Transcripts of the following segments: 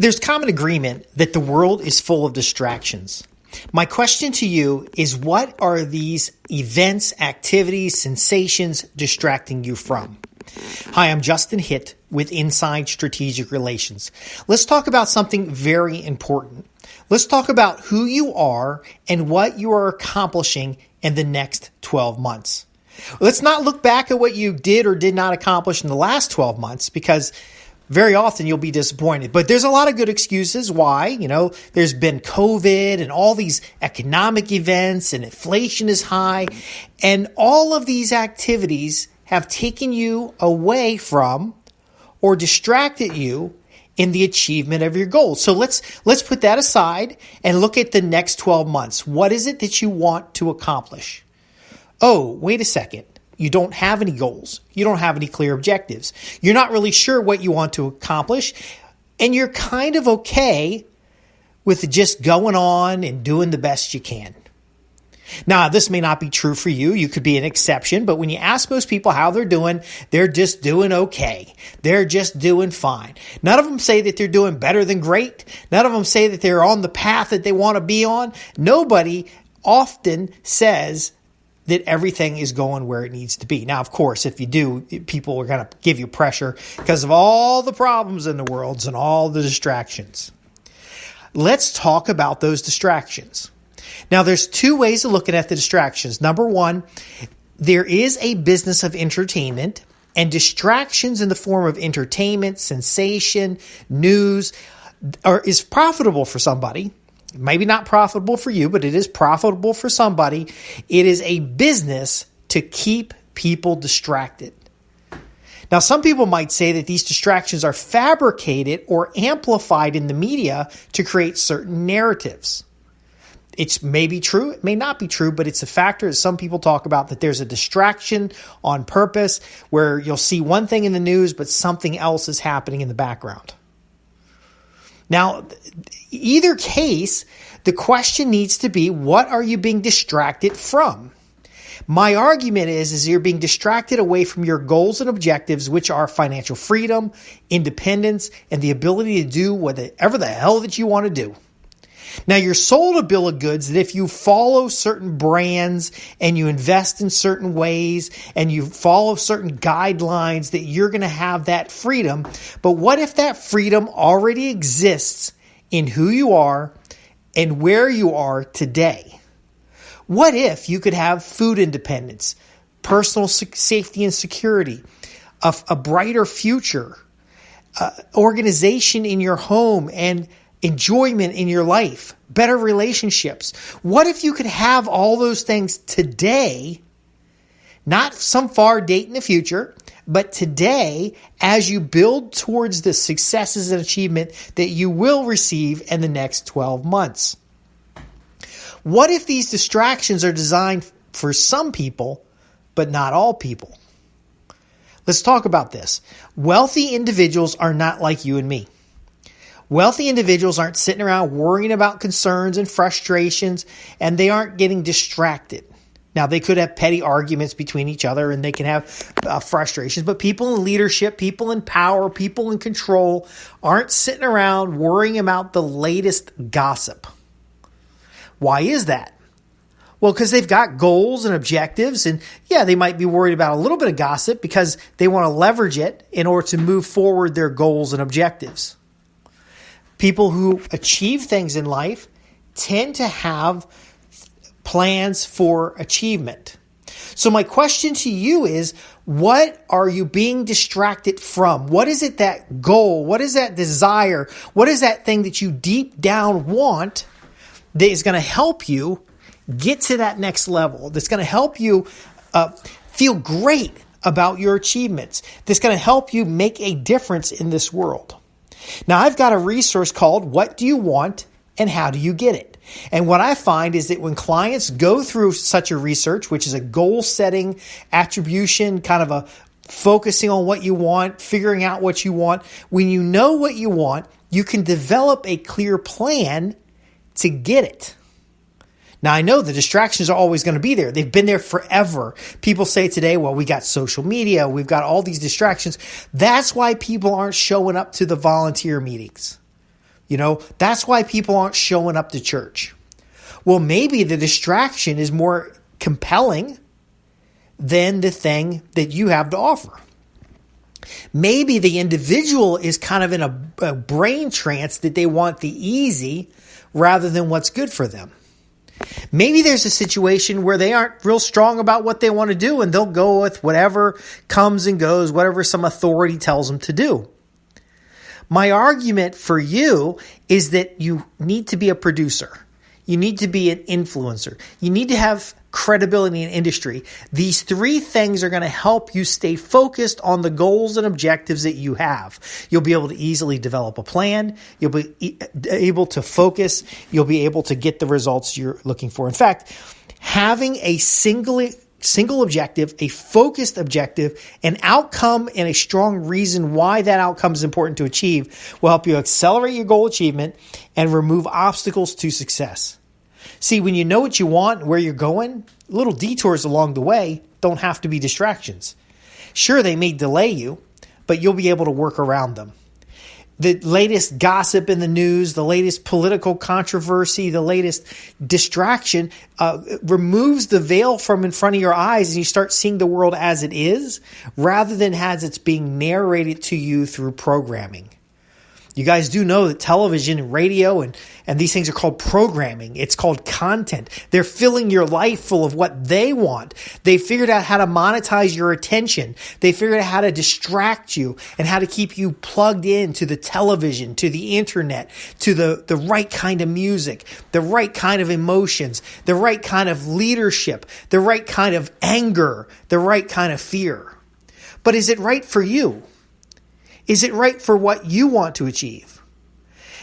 There's common agreement that the world is full of distractions. My question to you is, what are these events, activities, sensations distracting you from? Hi, I'm Justin Hitt with Inside Strategic Relations. Let's talk about something very important. Let's talk about who you are and what you are accomplishing in the next 12 months. Let's not look back at what you did or did not accomplish in the last 12 months, because very often you'll be disappointed. But there's a lot of good excuses why. There's been COVID and all these economic events, and inflation is high. And all of these activities have taken you away from or distracted you in the achievement of your goals. So let's put that aside and look at the next 12 months. What is it that you want to accomplish? Oh, wait a second. You don't have any goals. You don't have any clear objectives. You're not really sure what you want to accomplish. And you're kind of okay with just going on and doing the best you can. Now, this may not be true for you. You could be an exception. But when you ask most people how they're doing, they're just doing okay. They're just doing fine. None of them say that they're doing better than great. None of them say that they're on the path that they want to be on. Nobody often says that everything is going where it needs to be. Now, of course, if you do, people are going to give you pressure because of all the problems in the world and all the distractions. Let's talk about those distractions. Now, there's two ways of looking at the distractions. Number one, there is a business of entertainment, and distractions in the form of entertainment, sensation, news is profitable for somebody. Maybe not profitable for you, but it is profitable for somebody. It is a business to keep people distracted. Now, some people might say that these distractions are fabricated or amplified in the media to create certain narratives. It's maybe true, it may not be true, but it's a factor that some people talk about, that there's a distraction on purpose where you'll see one thing in the news, but something else is happening in the background. Now, either case, the question needs to be, what are you being distracted from? My argument is you're being distracted away from your goals and objectives, which are financial freedom, independence, and the ability to do whatever the hell that you want to do. Now, you're sold a bill of goods that if you follow certain brands and you invest in certain ways and you follow certain guidelines, that you're going to have that freedom. But what if that freedom already exists in who you are and where you are today? What if you could have food independence, personal safety and security, a brighter future, organization in your home, and enjoyment in your life, better relationships? What if you could have all those things today, not some far date in the future, but today, as you build towards the successes and achievement that you will receive in the next 12 months? What if these distractions are designed for some people, but not all people? Let's talk about this. Wealthy individuals are not like you and me. Wealthy individuals aren't sitting around worrying about concerns and frustrations, and they aren't getting distracted. Now, they could have petty arguments between each other, and they can have frustrations, but people in leadership, people in power, people in control aren't sitting around worrying about the latest gossip. Why is that? Well, because they've got goals and objectives, and they might be worried about a little bit of gossip because they want to leverage it in order to move forward their goals and objectives. People who achieve things in life tend to have plans for achievement. So my question to you is, what are you being distracted from? What is it, that goal? What is that desire? What is that thing that you deep down want that is going to help you get to that next level, that's going to help you feel great about your achievements, that's going to help you make a difference in this world? Now, I've got a resource called What Do You Want and How Do You Get It? And what I find is that when clients go through such a research, which is a goal-setting attribution, kind of a focusing on what you want, figuring out what you want, when you know what you want, you can develop a clear plan to get it. Now, I know the distractions are always going to be there. They've been there forever. People say today, well, we got social media. We've got all these distractions. That's why people aren't showing up to the volunteer meetings. That's why people aren't showing up to church. Well, maybe the distraction is more compelling than the thing that you have to offer. Maybe the individual is kind of in a brain trance that they want the easy rather than what's good for them. Maybe there's a situation where they aren't real strong about what they want to do and they'll go with whatever comes and goes, whatever some authority tells them to do. My argument for you is that you need to be a producer. You need to be an influencer. You need to have credibility in industry. These three things are going to help you stay focused on the goals and objectives that you have. You'll be able to easily develop a plan. You'll be able to focus. You'll be able to get the results you're looking for. In fact, having a single objective, a focused objective, an outcome, and a strong reason why that outcome is important to achieve will help you accelerate your goal achievement and remove obstacles to success. See, when you know what you want and where you're going, little detours along the way don't have to be distractions. Sure, they may delay you, but you'll be able to work around them. The latest gossip in the news, the latest political controversy, the latest distraction removes the veil from in front of your eyes and you start seeing the world as it is rather than as it's being narrated to you through programming. You guys do know that television and radio and these things are called programming. It's called content. They're filling your life full of what they want. They figured out how to monetize your attention. They figured out how to distract you and how to keep you plugged in to the television, to the internet, to the right kind of music, the right kind of emotions, the right kind of leadership, the right kind of anger, the right kind of fear. But is it right for you? Is it right for what you want to achieve?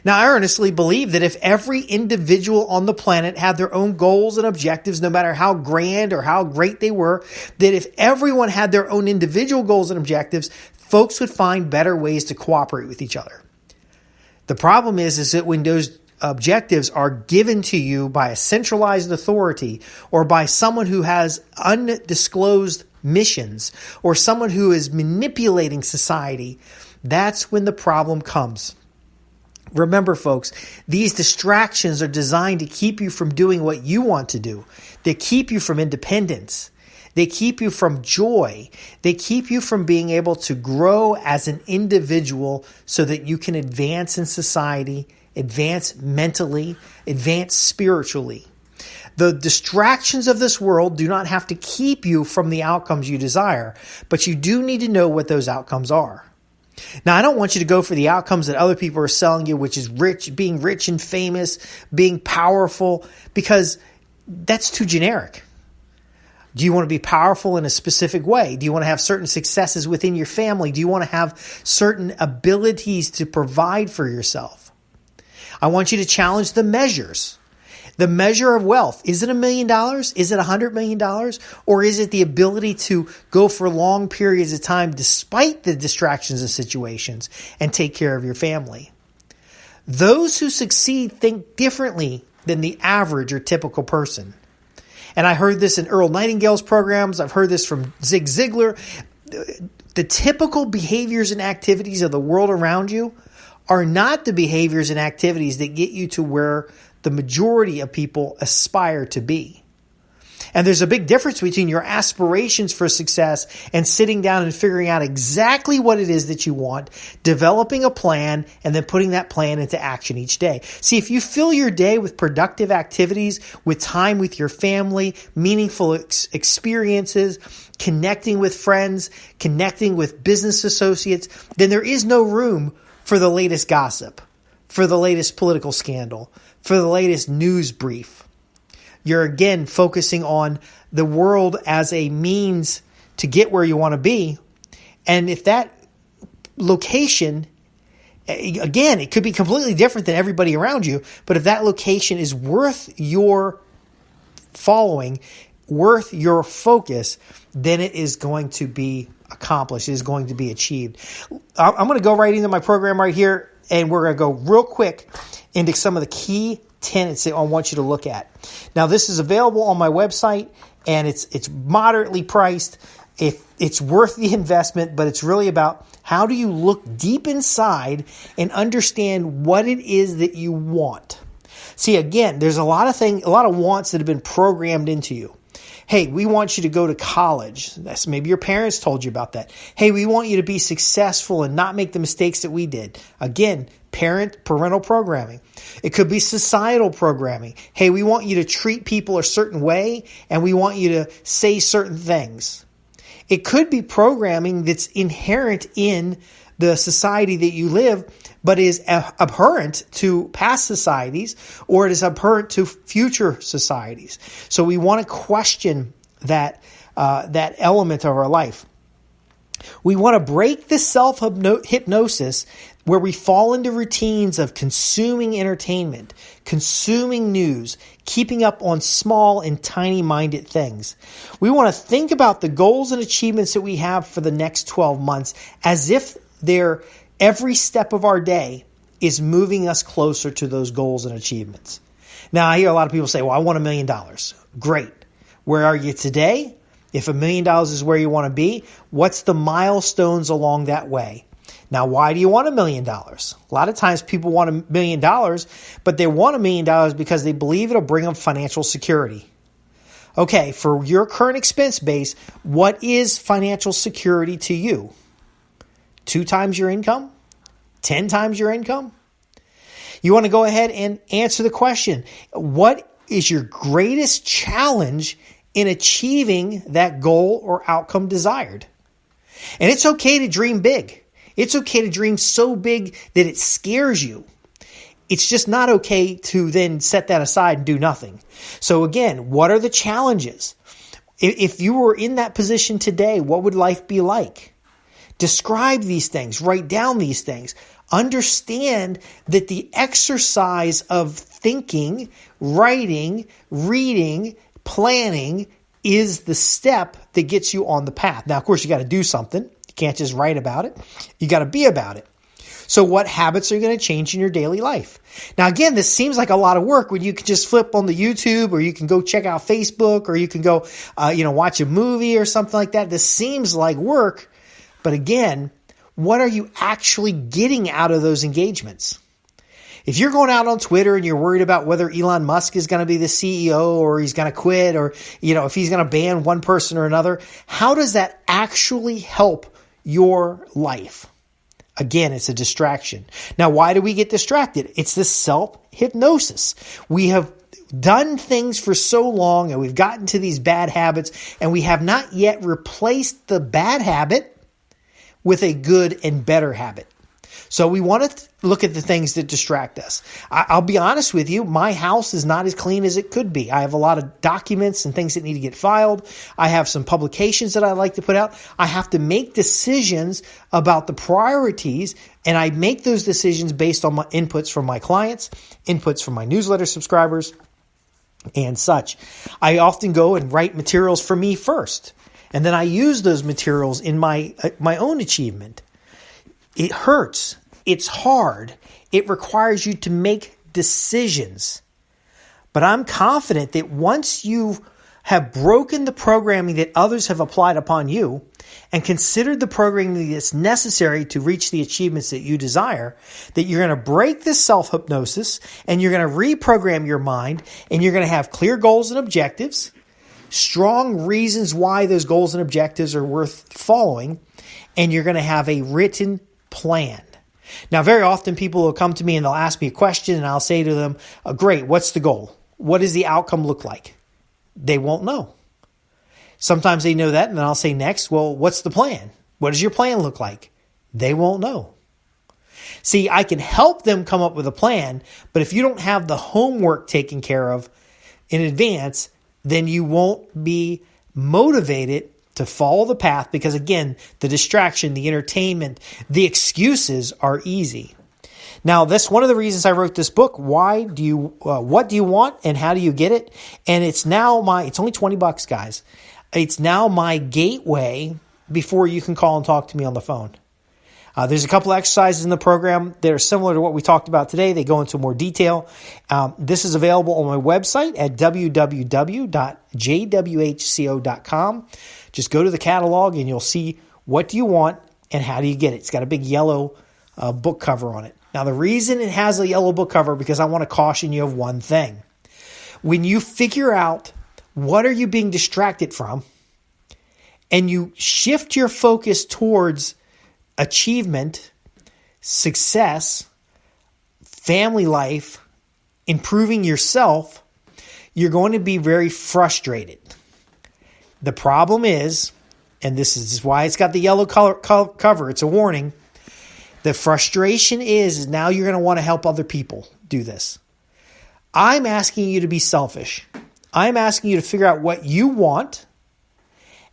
Now, I earnestly believe that if every individual on the planet had their own goals and objectives, no matter how grand or how great they were, that if everyone had their own individual goals and objectives, folks would find better ways to cooperate with each other. The problem is that when those objectives are given to you by a centralized authority or by someone who has undisclosed missions or someone who is manipulating society, that's when the problem comes. Remember, folks, these distractions are designed to keep you from doing what you want to do. They keep you from independence. They keep you from joy. They keep you from being able to grow as an individual so that you can advance in society, advance mentally, advance spiritually. The distractions of this world do not have to keep you from the outcomes you desire, but you do need to know what those outcomes are. Now, I don't want you to go for the outcomes that other people are selling you, which is being rich and famous, being powerful, because that's too generic. Do you want to be powerful in a specific way? Do you want to have certain successes within your family? Do you want to have certain abilities to provide for yourself? I want you to challenge the measures. The measure of wealth. Is it $1 million? Is it $100 million? Or is it the ability to go for long periods of time despite the distractions of situations and take care of your family? Those who succeed think differently than the average or typical person. And I heard this in Earl Nightingale's programs. I've heard this from Zig Ziglar. The typical behaviors and activities of the world around you are not the behaviors and activities that get you to where the majority of people aspire to be. And there's a big difference between your aspirations for success and sitting down and figuring out exactly what it is that you want, developing a plan, and then putting that plan into action each day. See, if you fill your day with productive activities, with time with your family, meaningful experiences, connecting with friends, connecting with business associates, then there is no room for the latest gossip, for the latest political scandal, for the latest news brief. You're again focusing on the world as a means to get where you want to be. And if that location, again, it could be completely different than everybody around you, but if that location is worth your following, worth your focus, then it is going to be accomplished. It is going to be achieved. I'm going to go right into my program right here, and we're going to go real quick into some of the key tenets that I want you to look at. Now, this is available on my website, and it's moderately priced. If It's worth the investment, but it's really about how do you look deep inside and understand what it is that you want. See, again, there's a lot of wants that have been programmed into you. Hey, we want you to go to college. That's maybe your parents told you about that. Hey, we want you to be successful and not make the mistakes that we did. Again, parental programming. It could be societal programming. Hey, we want you to treat people a certain way and we want you to say certain things. It could be programming that's inherent in the society that you live, but is abhorrent to past societies, or it is abhorrent to future societies. So we want to question that element of our life. We want to break the self-hypnosis where we fall into routines of consuming entertainment, consuming news, keeping up on small and tiny-minded things. We want to think about the goals and achievements that we have for the next 12 months as if every step of our day is moving us closer to those goals and achievements. Now, I hear a lot of people say, well, I want $1 million. Great. Where are you today? If $1 million is where you want to be, what's the milestones along that way? Now, why do you want $1 million? A lot of times people want $1 million, but they want $1 million because they believe it'll bring them financial security. Okay, for your current expense base, what is financial security to you? 2 times your income? 10 times your income? You want to go ahead and answer the question, what is your greatest challenge in achieving that goal or outcome desired? And it's okay to dream big. It's okay to dream so big that it scares you. It's just not okay to then set that aside and do nothing. So again, what are the challenges? If you were in that position today, what would life be like? Describe these things, write down these things. Understand that the exercise of thinking, writing, reading, planning is the step that gets you on the path. Now, of course, you got to do something. You can't just write about it. You got to be about it. So what habits are going to change in your daily life? Now, again, this seems like a lot of work when you can just flip on the YouTube, or you can go check out Facebook, or you can go, watch a movie or something like that. This seems like work. But again, what are you actually getting out of those engagements? If you're going out on Twitter and you're worried about whether Elon Musk is going to be the CEO or he's going to quit, or, if he's going to ban one person or another, how does that actually help your life? Again, it's a distraction. Now, why do we get distracted? It's this self-hypnosis. We have done things for so long and we've gotten to these bad habits, and we have not yet replaced the bad habit with a good and better habit. So we want to look at the things that distract us. I'll be honest with you, my house is not as clean as it could be. I have a lot of documents and things that need to get filed. I have some publications that I like to put out. I have to make decisions about the priorities, and I make those decisions based on my inputs from my clients, inputs from my newsletter subscribers, and such. I often go and write materials for me first. And then I use those materials in my own achievement. It hurts. It's hard. It requires you to make decisions. But I'm confident that once you have broken the programming that others have applied upon you and considered the programming that's necessary to reach the achievements that you desire, that you're going to break this self-hypnosis and you're going to reprogram your mind, and you're going to have clear goals and objectives, strong reasons why those goals and objectives are worth following, and you're going to have a written plan. Now, very often people will come to me and they'll ask me a question, and I'll say to them, great, what's the goal? What does the outcome look like? They won't know. Sometimes they know that, and then I'll say next, well, what's the plan? What does your plan look like? They won't know. See, I can help them come up with a plan, but if you don't have the homework taken care of in advance, then you won't be motivated to follow the path, because again, the distraction, the entertainment, the excuses are easy. Now, that's one of the reasons I wrote this book. What do you want and how do you get it? And it's only $20, guys. It's now my gateway before you can call and talk to me on the phone. There's a couple exercises in the program that are similar to what we talked about today. They go into more detail. This is available on my website at www.jwhco.com. Just go to the catalog and you'll see what do you want and how do you get it. It's got a big yellow book cover on it. Now, the reason it has a yellow book cover, because I want to caution you of one thing. When you figure out what are you being distracted from and you shift your focus towards achievement, success, family life, improving yourself, you're going to be very frustrated. The problem is, and this is why it's got the yellow cover, it's a warning. The frustration is now you're going to want to help other people do this. I'm asking you to be selfish. I'm asking you to figure out what you want.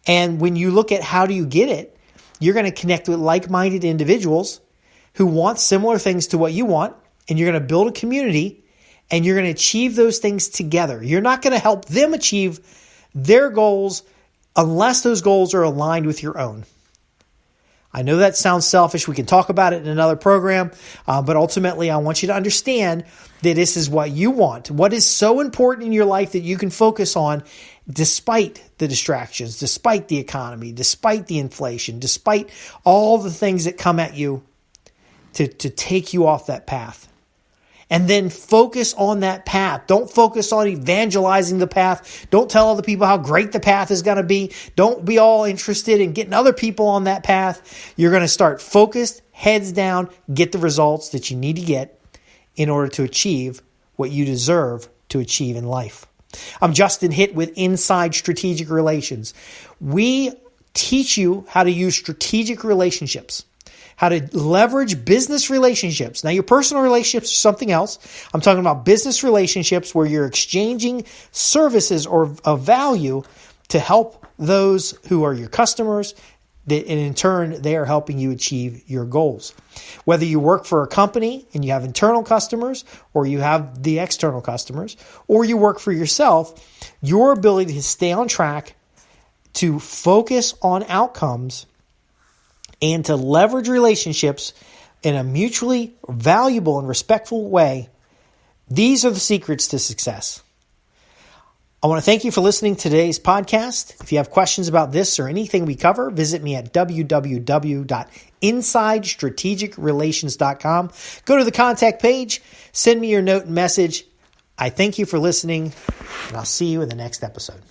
And when you look at how do you get it, you're going to connect with like-minded individuals who want similar things to what you want, and you're going to build a community, and you're going to achieve those things together. You're not going to help them achieve their goals unless those goals are aligned with your own. I know that sounds selfish. We can talk about it in another program, but ultimately I want you to understand that this is what you want. What is so important in your life that you can focus on despite the distractions, despite the economy, despite the inflation, despite all the things that come at you to take you off that path. And then focus on that path. Don't focus on evangelizing the path. Don't tell other people how great the path is going to be. Don't be all interested in getting other people on that path. You're going to start focused, heads down, get the results that you need to get in order to achieve what you deserve to achieve in life. I'm Justin Hitt with Inside Strategic Relations. We teach you how to use strategic relationships, how to leverage business relationships. Now, your personal relationships are something else. I'm talking about business relationships where you're exchanging services or of value to help those who are your customers, and in turn, they are helping you achieve your goals. Whether you work for a company and you have internal customers, or you have the external customers, or you work for yourself, your ability to stay on track, to focus on outcomes, and to leverage relationships in a mutually valuable and respectful way, these are the secrets to success. I want to thank you for listening to today's podcast. If you have questions about this or anything we cover, visit me at www.insidestrategicrelations.com. Go to the contact page, send me your note and message. I thank you for listening, and I'll see you in the next episode.